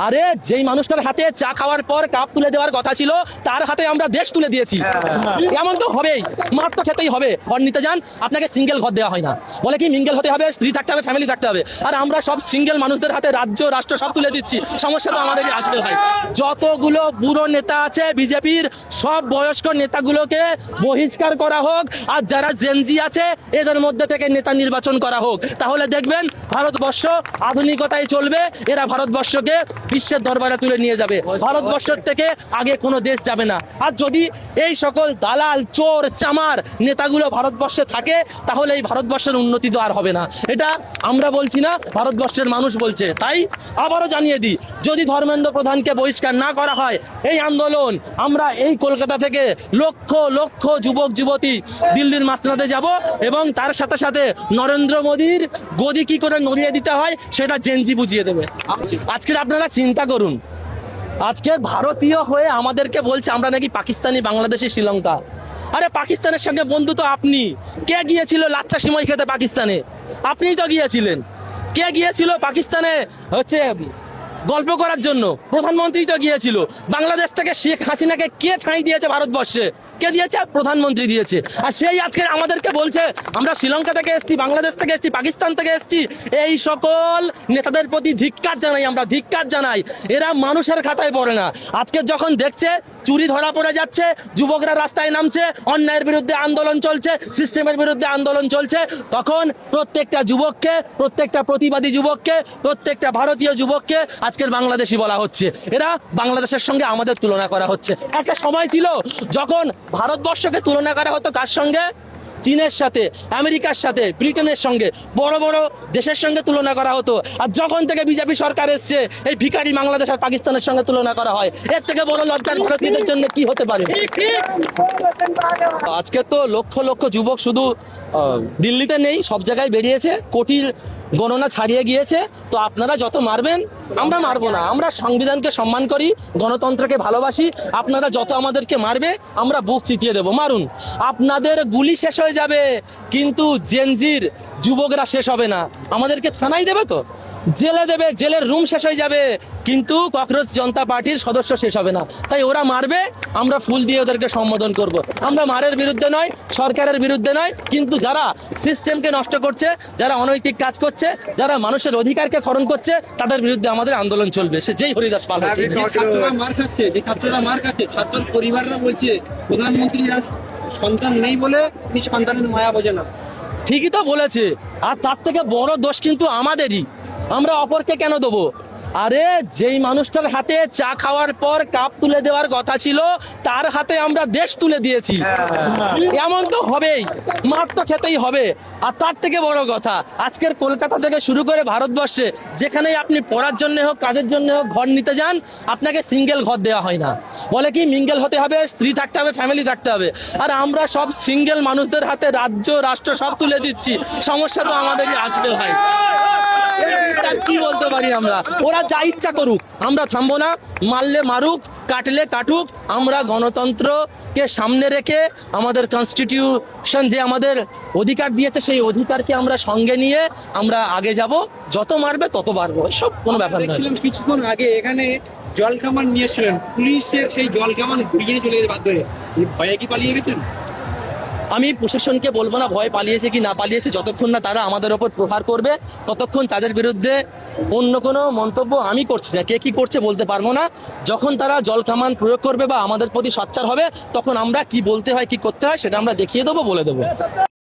আরে যেই মানুষটার হাতে চা খাওয়ার পর কাপ তুলে দেওয়ার কথা ছিল তার হাতে আমরা দেশ তুলে দিয়েছি। এমন তো হবেই, মার তো খেতেই হবে। ঘর নিতে যান, আপনাকে সিঙ্গেল ঘর দেওয়া হয় না, বলে কি মিঙ্গেল হতে হবে, স্ত্রী থাকতে হবে, ফ্যামিলি থাকতে হবে। আর আমরা সব সিঙ্গেল মানুষদের হাতে রাজ্য রাষ্ট্র সব তুলে দিচ্ছি। সমস্যা তো আমাদেরই আসবে ভাই। যতগুলো বুড়ো নেতা আছে বিজেপির, সব বয়স্ক নেতাগুলোকে বহিষ্কার করা হোক, আর যারা জেনজি আছে এদের মধ্যে থেকে নেতা নির্বাচন করা হোক। তাহলে দেখবেন ভারতবর্ষ আধুনিকতায় চলবে, এরা ভারতবর্ষকে বিশ্বের দরবারে তুলে নিয়ে যাবে। ভারতবর্ষের থেকে আগে কোনো দেশ যাবে না। আর যদি এই সকল দালাল চোর চামার নেতাগুলো ভারতবর্ষে থাকে তাহলে এই ভারতবর্ষের উন্নতি তো আর হবে না। এটা আমরা বলছি না, ভারতবর্ষের মানুষ বলছে। তাই আবারও জানিয়ে দিই, যদি ধর্মেন্দ্র প্রধানকে বহিষ্কার না করা হয়, এই আন্দোলন আমরা এই কলকাতা থেকে লক্ষ লক্ষ যুবক যুবতী দিল্লির মাসনাদে যাব, এবং তার সাথে সাথে নরেন্দ্র মোদীর গদি কি করে নড়িয়ে দিতে হয় সেটা জেনজি বুঝিয়ে দেবে। আজকের আপনারা চিন্তা করুন, আজকে ভারতীয় হয়ে আমাদেরকে বলছে আমরা নাকি পাকিস্তানি, বাংলাদেশি, শ্রীলঙ্কা। আরে পাকিস্তানের সঙ্গে বন্ধু তো আপনি। কে গিয়েছিল লাচ্চা সিমাই খেতে পাকিস্তানে? আপনিই তো গিয়েছিলেন। কে গিয়েছিল পাকিস্তানে হচ্ছে গল্প করার জন্য? প্রধানমন্ত্রী তো গিয়েছিল। বাংলাদেশ থেকে শেখ হাসিনাকে কে ঠাঁই দিয়েছে ভারতবর্ষে? কে দিয়েছে? প্রধানমন্ত্রী দিয়েছে। আর সেই আজকে আমাদেরকে বলছে আমরা শ্রীলঙ্কা থেকে এসেছি, বাংলাদেশ থেকে এসেছি, পাকিস্তান থেকে এসেছি। এই সকল নেতাদের প্রতি ধিক্কার জানাই, আমরা ধিক্কার জানাই। এরা মানুষের খাতায় পড়ে না। আজকে যখন দেখছে চুরি ধরা পড়ে যাচ্ছে, যুবকরা রাস্তায় নামছে, অন্যায়ের বিরুদ্ধে আন্দোলন চলছে, সিস্টেমের বিরুদ্ধে আন্দোলন চলছে, তখন প্রত্যেকটা যুবককে, প্রত্যেকটা প্রতিবাদী যুবককে, প্রত্যেকটা ভারতীয় যুবককে আজকের বাংলাদেশি বলা হচ্ছে। এরা বাংলাদেশের সঙ্গে আমাদের তুলনা করা হচ্ছে। একটা সময় ছিল যখন ভারতবর্ষকে তুলনা করা হতো কার সঙ্গে? চীনের সাথে, আমেরিকার সাথে, ব্রিটেনের সঙ্গে, বড় বড় দেশের সঙ্গে তুলনা করা হতো। আর যখন থেকে বিজেপি সরকার এসছে, এই ভিখারি বাংলাদেশ আর পাকিস্তানের সঙ্গে তুলনা করা হয়। এর থেকে বড় লজ্জার ভারতীয়দের জন্য কি হতে পারে? আজকে তো লক্ষ লক্ষ যুবক শুধু দিল্লিতে নেই, সব জায়গায় বেরিয়েছে, কোটির গণনা ছাড়িয়ে গিয়েছে। তো আপনারা যত মারবেন, আমরা মারবো না। আমরা সংবিধানকে সম্মান করি, গণতন্ত্রকে ভালোবাসি। আপনারা যত আমাদেরকে মারবে আমরা বুক চিতিয়ে দেবো, মারুন। আপনাদের গুলি শেষ হয়ে যাবে, কিন্তু জেনজির যুবকরা শেষ হবে না। আমাদেরকে থানায় দেবে, তো জেলে দেবে, জেলের রুম শেষ হয়ে যাবে, কিন্তু ককরোচ জনতা পার্টির সদস্য শেষ হবে না। তাই ওরা মারবে, আমরা ফুল দিয়ে ওদেরকে সম্বোধন করব। আমরা মারের বিরুদ্ধে নয়, সরকারের বিরুদ্ধে নয়, কিন্তু যারা সিস্টেমকে নষ্ট করছে, যারা অনৈতিক কাজ করছে, যারা মানুষের অধিকারকে খরণ করছে, তাদের বিরুদ্ধে আমাদের আন্দোলন চলবে, সে যেই হরিদাস পাল। ছাত্ররা মার খাচ্ছে, ছাত্র পরিবাররা বলছে প্রধানমন্ত্রী সন্তান নেই বলে সন্তানের মায়া বোঝে না। ঠিকই তো বলেছে, আর তার থেকে বড় দোষ কিন্তু আমাদেরই। আমরা অপরকে কেন দেবো? আরে যেই মানুষটার হাতে চা খাওয়ার পর কাপ তুলে দেওয়ার কথা ছিল তার হাতে আমরা দেশ তুলে দিয়েছি। এমন তো হবেই, মার তো খেতেই হবে। আর তার থেকে বড় কথা, আজকের কলকাতা থেকে শুরু করে ভারতবর্ষে যেখানেই আপনি পড়ার জন্য হোক, কাজের জন্য হোক, ঘর নিতে যান, আপনাকে সিঙ্গেল ঘর দেওয়া হয় না, বলে কি মিঙ্গেল হতে হবে, স্ত্রী থাকতে হবে, ফ্যামিলি থাকতে হবে। আর আমরা সব সিঙ্গেল মানুষদের হাতে রাজ্য রাষ্ট্র সব তুলে দিচ্ছি। সমস্যা তো আমাদেরই আসবে ভাই। তার কি বলতে পারি আমরা? ওরা যা ইচ্ছা করুক, আমরা থামবো না। মারলে মারুক, কাটলে কাটুক। আমরা গণতন্ত্রকে সামনে রেখে আমাদের কনস্টিটিউশন যে আমাদের অধিকার দিয়েছে, সেই অধিকারকে আমরা সঙ্গে নিয়ে আমরা আগে যাব। যত মারবে তত বাড়বো, সব কোনো ব্যাপার না। কিছুক্ষণ আগে এখানে জল কামান নিয়েছিলেন, পুলিশের সেই জল কামান ঘুরিয়ে চলে যেতে বাধ্য হয়ে, ভয়ে কি পালিয়ে গেছেন? আমি প্রশাসনকে বলবো না ভয় পালিয়েছে কি না পালিয়েছে, যতক্ষণ না তারা আমাদের ওপর প্রহার করবে ততক্ষণ তাদের বিরুদ্ধে অন্য কোনো মন্তব্য আমি করছি না। কে কি করছে বলতে পারবো না। যখন তারা জল কামান প্রয়োগ করবে বা আমাদের প্রতি সোচ্চার হবে, তখন আমরা কি বলতে হয়, কি করতে হয় সেটা আমরা দেখিয়ে দেবো, বলে দেবো।